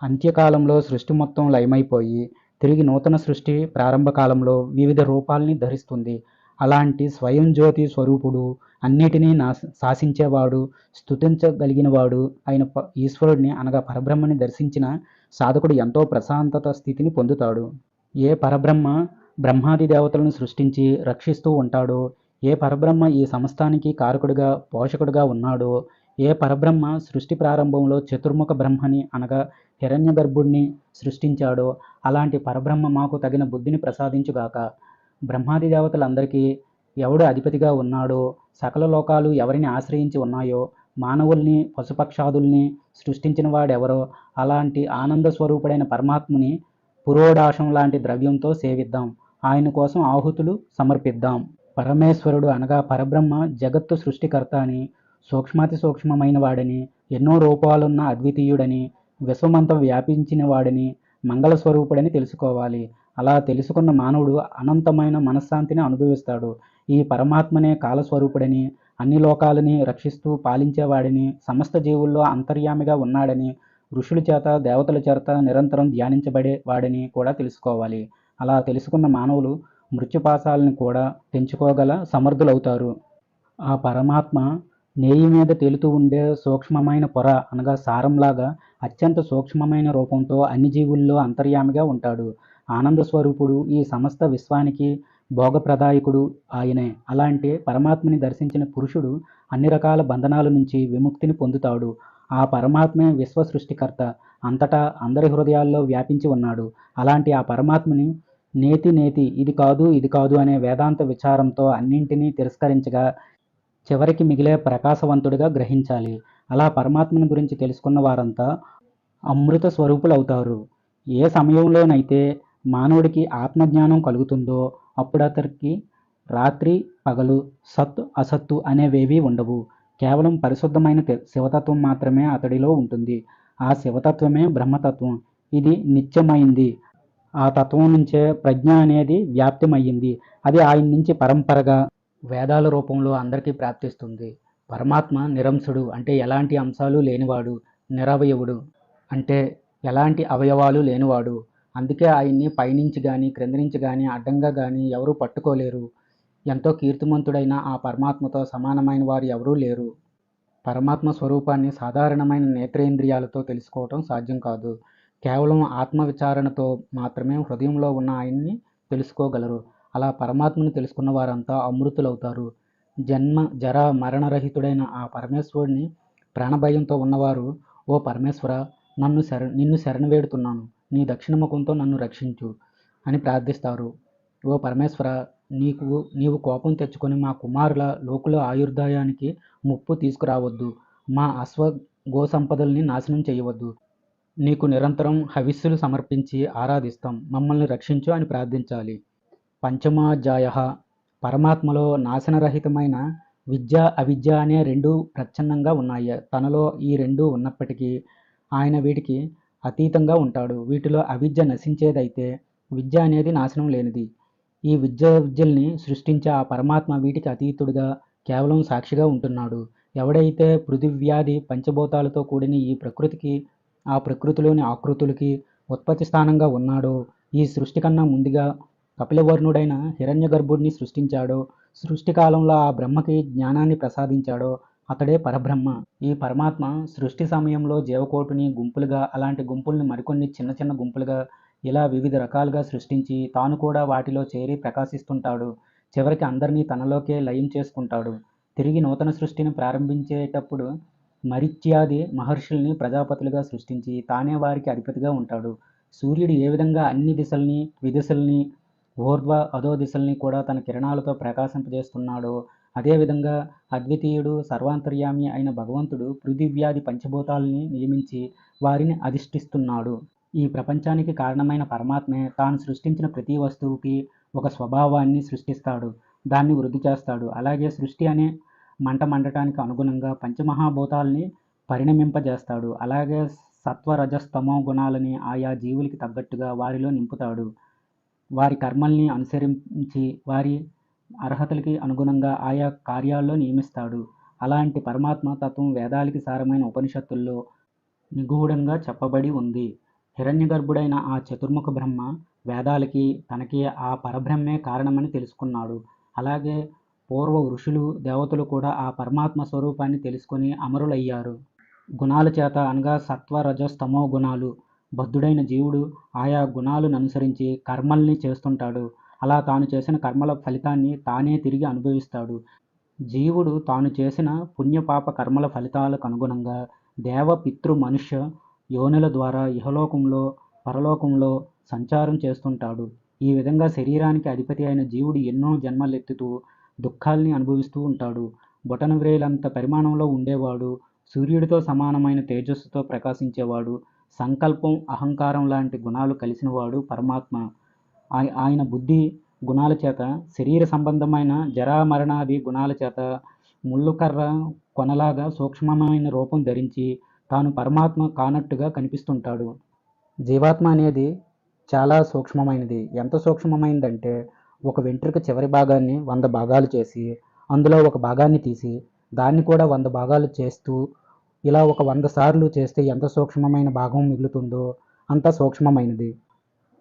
అంత్యకాలంలో సృష్టి మొత్తం లయమైపోయి తిరిగి నూతన సృష్టి ప్రారంభ కాలంలో వివిధ రూపాల్ని ధరిస్తుంది. అలాంటి స్వయం జ్యోతి స్వరూపుడు, అన్నిటినీ శాసించేవాడు, స్తుతించగలిగినవాడు అయిన ఈశ్వరుడిని అనగా పరబ్రహ్మని దర్శించిన సాధకుడు ఎంతో ప్రశాంతత స్థితిని పొందుతాడు. ఏ పరబ్రహ్మ బ్రహ్మాది దేవతలను సృష్టించి రక్షిస్తూ ఉంటాడో, ఏ పరబ్రహ్మ ఈ సమస్తానికి కారకుడిగా పోషకుడిగా ఉన్నాడో, ఏ పరబ్రహ్మ సృష్టి ప్రారంభంలో చతుర్ముఖ బ్రహ్మని అనగా హిరణ్యగర్భుడిని సృష్టించాడో అలాంటి పరబ్రహ్మ మాకు తగిన బుద్ధిని ప్రసాదించుగాక. బ్రహ్మాది దేవతలందరికీ ఎవడు అధిపతిగా ఉన్నాడో, సకల లోకాలు ఎవరిని ఆశ్రయించి ఉన్నాయో, మానవుల్ని పశుపక్షాదుల్ని సృష్టించిన వాడెవరో అలాంటి ఆనంద స్వరూపుడైన పరమాత్ముని పురోడాశం లాంటి ద్రవ్యంతో సేవిద్దాం. ఆయన కోసం ఆహుతులు సమర్పిద్దాం. పరమేశ్వరుడు అనగా పరబ్రహ్మ జగత్తు సృష్టికర్త అని, సూక్ష్మాతి సూక్ష్మమైన వాడని, ఎన్నో రూపాలున్న అద్వితీయుడని, విశ్వమంతా వ్యాపించిన వాడని, మంగళస్వరూపుడని తెలుసుకోవాలి. అలా తెలుసుకున్న మానవుడు అనంతమైన మనశ్శాంతిని అనుభవిస్తాడు. ఈ పరమాత్మనే కాలస్వరూపుడని, అన్ని లోకాలని రక్షిస్తూ పాలించేవాడని, సమస్త జీవుల్లో అంతర్యామిగా ఉన్నాడని ఋషుల చేత, దేవతల చేత నిరంతరం ధ్యానించబడే వాడని కూడా తెలుసుకోవాలి. అలా తెలుసుకున్న మానవులు మృత్యుపాశాలను కూడా తెంచుకోగల సమర్థులవుతారు. ఆ పరమాత్మ నేయి మీద తేలుతూ ఉండే సూక్ష్మమైన పొర అనగా సారంలాగా అత్యంత సూక్ష్మమైన రూపంతో అన్ని జీవుల్లో అంతర్యామిగా ఉంటాడు. ఆనంద స్వరూపుడు, ఈ సమస్త విశ్వానికి భోగప్రదాయకుడు ఆయనే. అలాంటి పరమాత్మని దర్శించిన పురుషుడు అన్ని రకాల బంధనాల నుంచి విముక్తిని పొందుతాడు. ఆ పరమాత్మే విశ్వ సృష్టికర్త, అంతటా అందరి హృదయాల్లో వ్యాపించి ఉన్నాడు. అలాంటి ఆ పరమాత్మని నేతి నేతి ఇది కాదు ఇది కాదు అనే వేదాంత విచారంతో అన్నింటినీ తిరస్కరించగా చివరికి మిగిలే ప్రకాశవంతుడిగా గ్రహించాలి. అలా పరమాత్మని గురించి తెలుసుకున్న వారంతా అమృత స్వరూపులవుతారు. ఏ సమయంలోనైతే మానవుడికి ఆత్మజ్ఞానం కలుగుతుందో అప్పుడు అతనికి రాత్రి పగలు, సత్ అసత్తు అనేవేవీ ఉండవు. కేవలం పరిశుద్ధమైన శివతత్వం మాత్రమే అతడిలో ఉంటుంది. ఆ శివతత్వమే బ్రహ్మతత్వం. ఇది నిత్యమైంది. ఆ తత్వం నుంచే ప్రజ్ఞ అనేది వ్యాప్తిమయ్యింది. అది ఆయన నుంచి పరంపరగా వేదాల రూపంలో అందరికీ ప్రాప్తిస్తుంది. పరమాత్మ నిరంశుడు అంటే ఎలాంటి అంశాలు లేనివాడు, నిరవయవుడు అంటే ఎలాంటి అవయవాలు లేనివాడు. అందుకే ఆయన్ని పైనుంచి కానీ క్రింద నుంచి కానీ అడ్డంగా కానీ ఎవరూ పట్టుకోలేరు. ఎంతో కీర్తిమంతుడైన ఆ పరమాత్మతో సమానమైన వారు ఎవరూ లేరు. పరమాత్మ స్వరూపాన్ని సాధారణమైన నేత్రేంద్రియాలతో తెలుసుకోవటం సాధ్యం కాదు. కేవలం ఆత్మవిచారణతో మాత్రమే హృదయంలో ఉన్న ఆయన్ని తెలుసుకోగలరు. అలా పరమాత్మను తెలుసుకున్న వారంతా అమృతులవుతారు. జన్మ జర మరణరహితుడైన ఆ పరమేశ్వరుడిని ప్రాణభయంతో ఉన్నవారు, ఓ పరమేశ్వర, నిన్ను శరణు వేడుతున్నాను, నీ దక్షిణ ముఖంతో నన్ను రక్షించు అని ప్రార్థిస్తారు. ఓ పరమేశ్వర, నీవు కోపం తెచ్చుకొని మా కుమారుల లోకుల ఆయుర్దాయానికి ముప్పు తీసుకురావద్దు. మా అశ్వ గోసంపదల్ని నాశనం చేయవద్దు. నీకు నిరంతరం హవిస్సులు సమర్పించి ఆరాధిస్తాం, మమ్మల్ని రక్షించు అని ప్రార్థించాలి. పంచమాధ్యాయ పరమాత్మలో నాశనరహితమైన విద్య అవిద్య అనే రెండు ప్రచ్ఛన్నంగా ఉన్నాయి. తనలో ఈ రెండు ఉన్నప్పటికీ ఆయన వీటికి అతీతంగా ఉంటాడు. వీటిలో అవిద్య నశించేదైతే విద్య అనేది నాశనం లేనిది. ఈ విద్యల్ని సృష్టించే ఆ పరమాత్మ వీటికి అతీతుడిగా కేవలం సాక్షిగా ఉంటున్నాడు. ఎవడైతే పృథివ్యాధి పంచభూతాలతో కూడిన ఈ ప్రకృతికి, ఆ ప్రకృతిలోని ఆకృతులకి ఉత్పత్తి స్థానంగా ఉన్నాడో, ఈ సృష్టి కన్నా ముందుగా కపిలవర్ణుడైన హిరణ్యగర్భుడిని సృష్టించాడో, సృష్టి కాలంలో ఆ బ్రహ్మకి జ్ఞానాన్ని ప్రసాదించాడో అతడే పరబ్రహ్మ. ఈ పరమాత్మ సృష్టి సమయంలో జీవకోటిని గుంపులుగా, అలాంటి గుంపుల్ని మరికొన్ని చిన్న చిన్న గుంపులుగా ఇలా వివిధ రకాలుగా సృష్టించి తాను కూడా వాటిలో చేరి ప్రకాశిస్తుంటాడు. చివరికి అందరినీ తనలోకే లయం చేసుకుంటాడు. తిరిగి నూతన సృష్టిని ప్రారంభించేటప్పుడు మరీచ్యాది మహర్షుల్ని ప్రజాపతులుగా సృష్టించి తానే వారికి అధిపతిగా ఉంటాడు. సూర్యుడు ఏ విధంగా అన్ని దిశల్ని, ద్విదిశల్ని, ఊర్ధ్వ అధో దిశల్ని కూడా తన కిరణాలతో ప్రకాశింపజేస్తున్నాడో అదేవిధంగా అద్వితీయుడు సర్వాంతర్యామి అయిన భగవంతుడు పృథివ్యాది పంచభూతాలని నియమించి వారిని అధిష్ఠిస్తున్నాడు. ఈ ప్రపంచానికి కారణమైన పరమాత్మే తాను సృష్టించిన ప్రతి వస్తువుకి ఒక స్వభావాన్ని సృష్టిస్తాడు, దాన్ని వృద్ధి చేస్తాడు. అలాగే సృష్టి అనే మంట మండటానికి అనుగుణంగా పంచమహాభూతాలని పరిణమింపజేస్తాడు. అలాగే సత్వరజస్తమో గుణాలని ఆయా జీవులకి తగ్గట్టుగా వారిలో నింపుతాడు. వారి కర్మల్ని అనుసరించి వారి అర్హతలకి అనుగుణంగా ఆయా కార్యాల్లో నియమిస్తాడు. అలాంటి పరమాత్మ తత్వం వేదాలకి సారమైన ఉపనిషత్తుల్లో నిగూఢంగా చెప్పబడి ఉంది. హిరణ్యగర్భుడైన ఆ చతుర్ముఖ బ్రహ్మ వేదాలకి తనకి ఆ పరబ్రహ్మే కారణమని తెలుసుకున్నాడు. అలాగే పూర్వ ఋషులు దేవతలు కూడా ఆ పరమాత్మ స్వరూపాన్ని తెలుసుకొని అమరులయ్యారు. గుణాల చేత అనగా సత్వ రజస్తమో గుణాలు బద్ధుడైన జీవుడు ఆయా గుణాలను అనుసరించి కర్మల్ని చేస్తుంటాడు. అలా తాను చేసిన కర్మల ఫలితాన్ని తానే తిరిగి అనుభవిస్తాడు. జీవుడు తాను చేసిన పుణ్యపాప కర్మల ఫలితాలకు అనుగుణంగా దేవ పితృ మనుష్య యోనుల ద్వారా ఇహలోకంలో పరలోకంలో సంచారం చేస్తుంటాడు. ఈ విధంగా శరీరానికి అధిపతి అయిన జీవుడు ఎన్నో జన్మలెత్తుతూ దుఃఖాల్ని అనుభవిస్తూ ఉంటాడు. బొటన వ్రేలంత పరిమాణంలో ఉండేవాడు, సూర్యుడితో సమానమైన తేజస్సుతో ప్రకాశించేవాడు, సంకల్పం అహంకారం లాంటి గుణాలు కలిసినవాడు పరమాత్మ. ఆయన బుద్ధి గుణాల చేత, శరీర సంబంధమైన జరామరణాది గుణాల చేత ముళ్ళుకర్ర కొనలాగా సూక్ష్మమైన రూపం ధరించి తాను పరమాత్మ కానట్టుగా కనిపిస్తుంటాడు. జీవాత్మ అనేది చాలా సూక్ష్మమైనది. ఎంత సూక్ష్మమైనదంటే ఒక వెంట్రుక చివరి భాగాన్ని 100 భాగాలు చేసి అందులో ఒక భాగాన్ని తీసి దాన్ని కూడా 100 భాగాలు చేస్తూ ఇలా ఒక 100 సార్లు చేస్తే ఎంత సూక్ష్మమైన భాగం మిగులుతుందో అంత సూక్ష్మమైనది.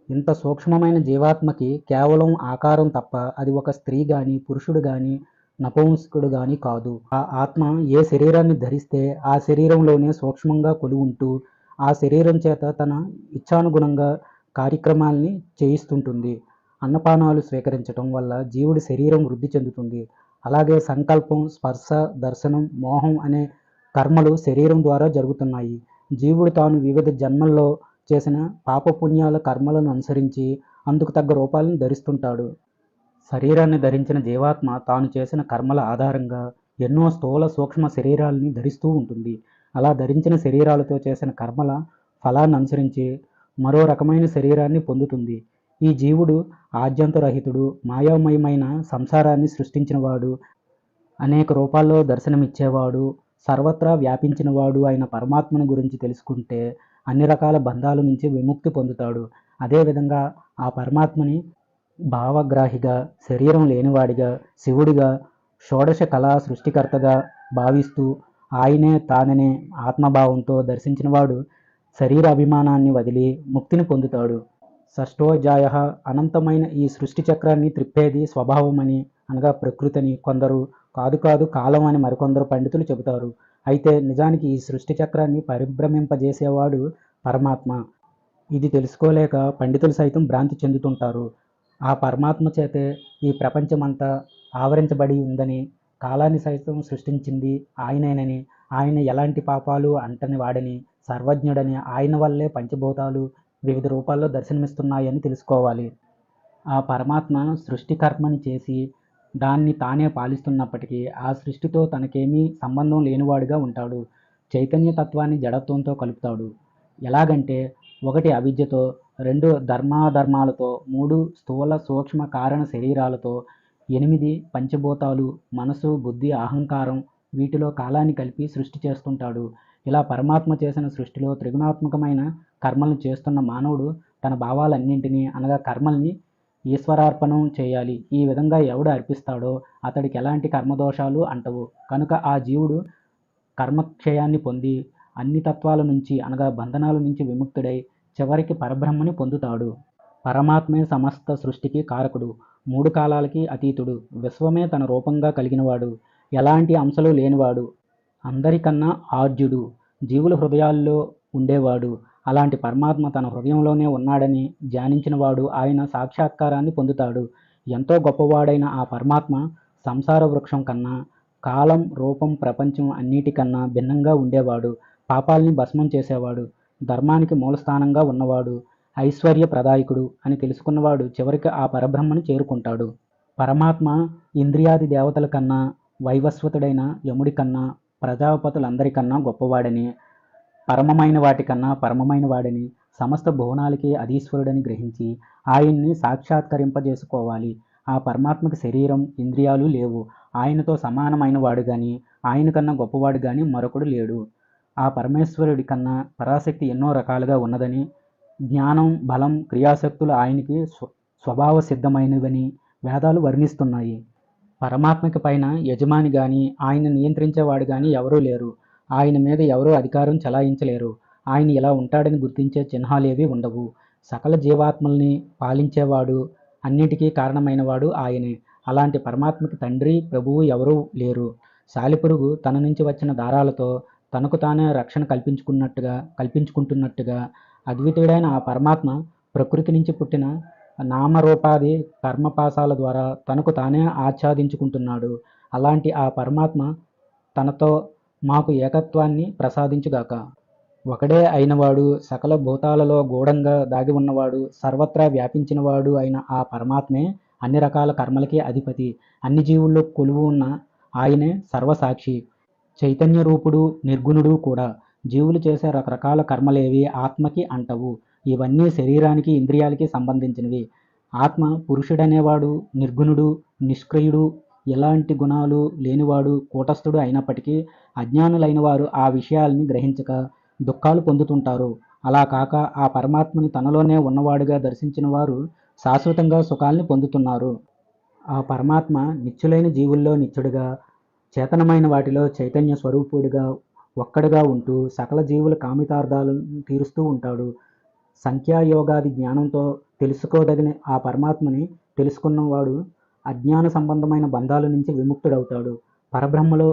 ఇంత సూక్ష్మమైన జీవాత్మకి కేవలం ఆకారం తప్ప అది ఒక స్త్రీ గాని, పురుషుడు గాని, నపుంసకుడు గాని కాదు. ఆ ఆత్మ ఏ శరీరాన్ని ధరిస్తే ఆ శరీరంలోనే సూక్ష్మంగా కొలువుంటూ ఆ శరీరం చేత తన ఇచ్ఛానుగుణంగా కార్యక్రమాల్ని చేయిస్తుంటుంది. అన్నపానాలు స్వీకరించటం వల్ల జీవుడి శరీరం వృద్ధి చెందుతుంది. అలాగే సంకల్పం, స్పర్శ, దర్శనం, మోహం అనే కర్మలు శరీరం ద్వారా జరుగుతున్నాయి. జీవుడు తాను వివిధ జన్మల్లో చేసిన పాపపుణ్యాల కర్మలను అనుసరించి అందుకు తగ్గ రూపాలను ధరిస్తుంటాడు. శరీరాన్ని ధరించిన జీవాత్మ తాను చేసిన కర్మల ఆధారంగా ఎన్నో స్థూల సూక్ష్మ శరీరాల్ని ధరిస్తూ ఉంటుంది. అలా ధరించిన శరీరాలతో చేసిన కర్మల ఫలాన్ని అనుసరించి మరో రకమైన శరీరాన్ని పొందుతుంది. ఈ జీవుడు ఆద్యంతరహితుడు, మాయామయమైన సంసారాన్ని సృష్టించినవాడు, అనేక రూపాల్లో దర్శనమిచ్చేవాడు, సర్వత్రా వ్యాపించినవాడు అయిన పరమాత్మను గురించి తెలుసుకుంటే అన్ని రకాల బంధాల నుంచి విముక్తి పొందుతాడు. అదేవిధంగా ఆ పరమాత్మని భావగ్రాహిగా, శరీరం లేనివాడిగా, శివుడిగా, షోడశ కళా సృష్టికర్తగా భావిస్తూ ఆయనే తాననే ఆత్మభావంతో దర్శించినవాడు శరీర అభిమానాన్ని వదిలి ముక్తిని పొందుతాడు. షష్ఠోధ్యాయ అనంతమైన ఈ సృష్టి చక్రాన్ని త్రిప్పేది స్వభావమని, అనగా ప్రకృతిని కొందరు, కాదు కాదు కాలం అని మరికొందరు పండితులు చెబుతారు. అయితే నిజానికి ఈ సృష్టి చక్రాన్ని పరిభ్రమింపజేసేవాడు పరమాత్మ. ఇది తెలుసుకోలేక పండితులు సైతం భ్రాంతి చెందుతుంటారు. ఆ పరమాత్మ చేతే ఈ ప్రపంచమంతా ఆవరించబడి ఉందని, కాలాన్ని సైతం సృష్టించింది ఆయనేనని, ఆయన ఎలాంటి పాపాలు అంటని వాడని, సర్వజ్ఞుడని, ఆయన వల్లే పంచభూతాలు వివిధ రూపాల్లో దర్శనమిస్తున్నాయని తెలుసుకోవాలి. ఆ పరమాత్మ సృష్టి కర్మని చేసి దాన్ని తానే పాలిస్తున్నప్పటికీ ఆ సృష్టితో తనకేమీ సంబంధం లేనివాడుగా ఉంటాడు. చైతన్య తత్వాన్ని జడత్వంతో కలుపుతాడు. ఎలాగంటే 1 అవిద్యతో, 2 ధర్మాధర్మాలతో, 3 స్థూల సూక్ష్మ కారణ శరీరాలతో, 8 పంచభూతాలు, మనసు, బుద్ధి, అహంకారం, వీటిలో కాలాన్ని కలిపి సృష్టి చేస్తుంటాడు. ఇలా పరమాత్మ చేసిన సృష్టిలో త్రిగుణాత్మకమైన కర్మలను చేస్తున్న మానవుడు తన భావాలన్నింటినీ, అనగా కర్మల్ని ఈశ్వరార్పణం చేయాలి. ఈ విధంగా ఎవడు అర్పిస్తాడో అతడికి ఎలాంటి కర్మదోషాలు అంటవు. కనుక ఆ జీవుడు కర్మక్షయాన్ని పొంది అన్ని తత్వాల నుంచి, అనగా బంధనాల నుంచి విముక్తుడై చివరికి పరబ్రహ్మని పొందుతాడు. పరమాత్మే సమస్త సృష్టికి కారకుడు, 3 కాలాలకి అతీతుడు, విశ్వమే తన రూపంగా కలిగినవాడు, ఎలాంటి అంశలు లేనివాడు, అందరికన్నా ఆద్యుడు, జీవుల హృదయాల్లో ఉండేవాడు. అలాంటి పరమాత్మ తన హృదయంలోనే ఉన్నాడని ధ్యానించినవాడు ఆయన సాక్షాత్కారాన్ని పొందుతాడు. ఎంతో గొప్పవాడైన ఆ పరమాత్మ సంసార వృక్షం కన్నా, కాలం, రూపం, ప్రపంచం అన్నిటికన్నా భిన్నంగా ఉండేవాడు. పాపాల్ని భస్మం చేసేవాడు, ధర్మానికి మూలస్థానంగా ఉన్నవాడు, ఐశ్వర్య ప్రదాయకుడు అని తెలుసుకున్నవాడు చివరికి ఆ పరబ్రహ్మను చేరుకుంటాడు. పరమాత్మ ఇంద్రియాది దేవతల కన్నా, వైవస్వతుడైన యముడి కన్నా, ప్రజాపతులందరికన్నా గొప్పవాడని, పరమమైన వాటికన్నా పరమమైన వాడని, సమస్త భువనాలకి అధీశ్వరుడని గ్రహించి ఆయన్ని సాక్షాత్కరింపజేసుకోవాలి. ఆ పరమాత్మకి శరీరం, ఇంద్రియాలు లేవు. ఆయనతో సమానమైన వాడు కానీ, ఆయన కన్నా గొప్పవాడు కానీ మరొకడు లేడు. ఆ పరమేశ్వరుడి కన్నా పరాశక్తి ఎన్నో రకాలుగా ఉన్నదని, జ్ఞానం, బలం, క్రియాశక్తులు ఆయనకి స్వభావ సిద్ధమైనవని వేదాలు వర్ణిస్తున్నాయి. పరమాత్మకి పైన యజమాని కానీ, ఆయన నియంత్రించేవాడు కానీ ఎవరూ లేరు. ఆయన మీద ఎవరూ అధికారం చలాయించలేరు. ఆయన ఇలా ఉంటాడని గుర్తించే చిహ్నాలేవి ఉండవు. సకల జీవాత్మల్ని పాలించేవాడు, అన్నిటికీ కారణమైనవాడు ఆయనే. అలాంటి పరమాత్మకి తండ్రి, ప్రభువు ఎవరూ లేరు. సాలిపురుగు తన నుంచి వచ్చిన దారాలతో తనకు తానే రక్షణ కల్పించుకుంటున్నట్టుగా అద్వితీయుడైన ఆ పరమాత్మ ప్రకృతి నుంచి పుట్టిన నామరూపాది కర్మపాశాల ద్వారా తనకు తానే ఆచ్ఛాదించుకుంటున్నాడు. అలాంటి ఆ పరమాత్మ తనతో మాకు ఏకత్వాన్ని ప్రసాదించుగాక. ఒకడే అయినవాడు, సకల భూతాలలో గూఢంగా దాగి ఉన్నవాడు, సర్వత్రా వ్యాపించినవాడు అయిన ఆ పరమాత్మే అన్ని రకాల కర్మలకి అధిపతి. అన్ని జీవుల్లో కొలువు ఉన్న ఆయనే సర్వసాక్షి, చైతన్య రూపుడు, నిర్గుణుడు కూడా. జీవులు చేసే రకరకాల కర్మలేవి ఆత్మకి అంటవు. ఇవన్నీ శరీరానికి, ఇంద్రియాలకి సంబంధించినవి. ఆత్మ పురుషుడనేవాడు నిర్గుణుడు, నిష్క్రియుడు, ఎలాంటి గుణాలు లేనివాడు, కూటస్థుడు అయినప్పటికీ అజ్ఞానులైన వారు ఆ విషయాల్ని గ్రహించక దుఃఖాలు పొందుతుంటారు. అలా కాక ఆ పరమాత్మని తనలోనే ఉన్నవాడుగా దర్శించిన వారు శాశ్వతంగా సుఖాల్ని పొందుతున్నారు. ఆ పరమాత్మ నిత్యులైన జీవుల్లో నిత్యుడిగా, చేతనమైన వాటిలో చైతన్య స్వరూపుడిగా ఒక్కడుగా ఉంటూ సకల జీవుల కామితార్థాలను తీరుస్తూ ఉంటాడు. సంఖ్యాయోగాది జ్ఞానంతో తెలుసుకోదగిన ఆ పరమాత్మని తెలుసుకున్నవాడు అజ్ఞాన సంబంధమైన బంధాల నుంచి విముక్తుడవుతాడు. పరబ్రహ్మలో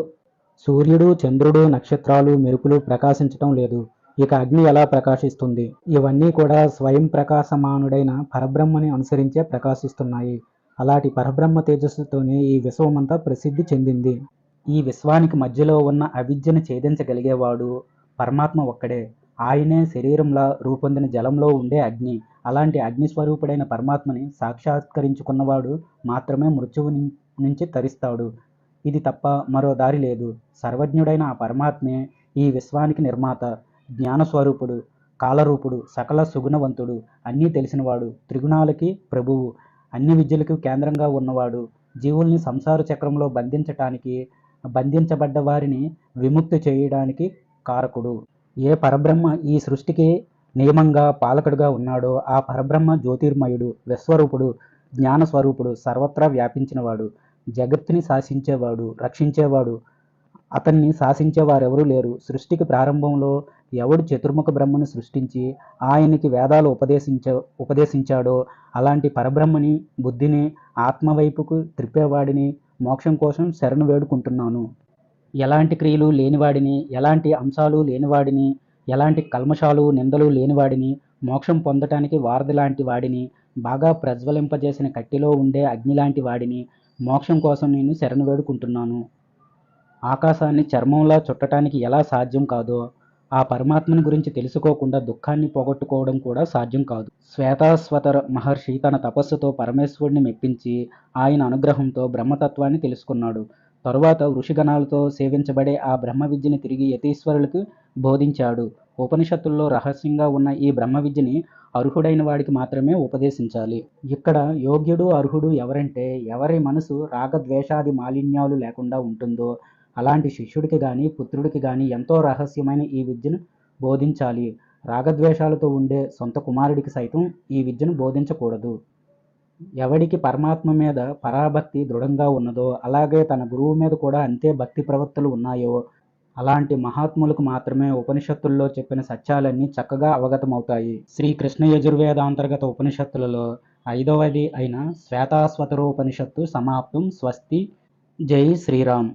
సూర్యుడు, చంద్రుడు, నక్షత్రాలు, మెరుపులు ప్రకాశించటం లేదు. ఇక అగ్ని ఎలా ప్రకాశిస్తుంది? ఇవన్నీ కూడా స్వయం ప్రకాశమానుడైన పరబ్రహ్మని అనుసరించే ప్రకాశిస్తున్నాయి. అలాంటి పరబ్రహ్మ తేజస్సుతోనే ఈ విశ్వమంతా ప్రసిద్ధి చెందింది. ఈ విశ్వానికి మధ్యలో ఉన్న అవిద్యను ఛేదించగలిగేవాడు పరమాత్మ ఒక్కడే. ఆయనే శరీరంలా రూపొందిన జలంలో ఉండే అగ్ని. అలాంటి అగ్నిస్వరూపుడైన పరమాత్మని సాక్షాత్కరించుకున్నవాడు మాత్రమే మృత్యువు నుంచి తరిస్తాడు. ఇది తప్ప మరో దారి లేదు. సర్వజ్ఞుడైన ఆ పరమాత్మే ఈ విశ్వానికి నిర్మాత, జ్ఞానస్వరూపుడు, కాలరూపుడు, సకల సుగుణవంతుడు, అన్నీ తెలిసినవాడు, త్రిగుణాలకి ప్రభువు, అన్ని విద్యలకు కేంద్రంగా ఉన్నవాడు, జీవుల్ని సంసార చక్రంలో బంధించబడ్డ వారిని విముక్తి చేయడానికి కారకుడు. ఏ పరబ్రహ్మ ఈ సృష్టికి నియమంగా పాలకుడుగా ఉన్నాడో ఆ పరబ్రహ్మ జ్యోతిర్మయుడు, విశ్వరూపుడు, జ్ఞానస్వరూపుడు, సర్వత్రా వ్యాపించినవాడు, జగత్తుని శాసించేవాడు, రక్షించేవాడు. అతన్ని శాసించేవారెవరూ లేరు. సృష్టికి ప్రారంభంలో ఎవడు చతుర్ముఖ బ్రహ్మను సృష్టించి ఆయనకి వేదాలు ఉపదేశించాడో అలాంటి పరబ్రహ్మని, బుద్ధిని ఆత్మవైపుకు త్రిప్పేవాడిని మోక్షం కోసం శరణు వేడుకుంటున్నాను. ఎలాంటి క్రియలు లేనివాడిని, ఎలాంటి అంశాలు లేనివాడిని, ఎలాంటి కల్మషాలు నిందలు లేనివాడిని, మోక్షం పొందటానికి వారధి లాంటి వాడిని, బాగా ప్రజ్వలింపజేసిన కట్టిలో ఉండే అగ్ని లాంటి వాడిని, మోక్షం కోసం నేను శరణు వేడుకుంటున్నాను. ఆకాశాన్ని చర్మంలా చుట్టటానికి ఎలా సాధ్యం కాదో ఆ పరమాత్మని గురించి తెలుసుకోకుండా దుఃఖాన్ని పోగొట్టుకోవడం కూడా సాధ్యం కాదు. శ్వేతాశ్వతర మహర్షి తన తపస్సుతో పరమేశ్వరుడిని మెప్పించి ఆయన అనుగ్రహంతో బ్రహ్మతత్వాన్ని తెలుసుకున్నాడు. తరువాత ఋషిగణాలతో సేవించబడే ఆ బ్రహ్మ విద్యని తిరిగి యతీశ్వరులకు బోధించాడు. ఉపనిషత్తుల్లో రహస్యంగా ఉన్న ఈ బ్రహ్మ విద్యని అర్హుడైన వాడికి మాత్రమే ఉపదేశించాలి. ఇక్కడ యోగ్యుడు, అర్హుడు ఎవరంటే ఎవరి మనసు రాగద్వేషాది మాలిన్యాలు లేకుండా ఉంటుందో అలాంటి శిష్యుడికి కానీ పుత్రుడికి కానీ ఎంతో రహస్యమైన ఈ విద్యను బోధించాలి. రాగద్వేషాలతో ఉండే సొంత కుమారుడికి సైతం ఈ విద్యను బోధించకూడదు. ఎవడికి పరమాత్మ మీద పరాభక్తి దృఢంగా ఉన్నదో అలాగే తన గురువు మీద కూడా అంతే భక్తి ప్రవృత్తులు ఉన్నాయో అలాంటి మహాత్ములకు మాత్రమే ఉపనిషత్తుల్లో చెప్పిన సత్యాలన్నీ చక్కగా అవగతమవుతాయి. శ్రీకృష్ణ యజుర్వేదాంతర్గత ఉపనిషత్తులలో 5వది అయిన శ్వేతాశ్వతరోపనిషత్తు సమాప్తం. స్వస్తి. జై శ్రీరామ్.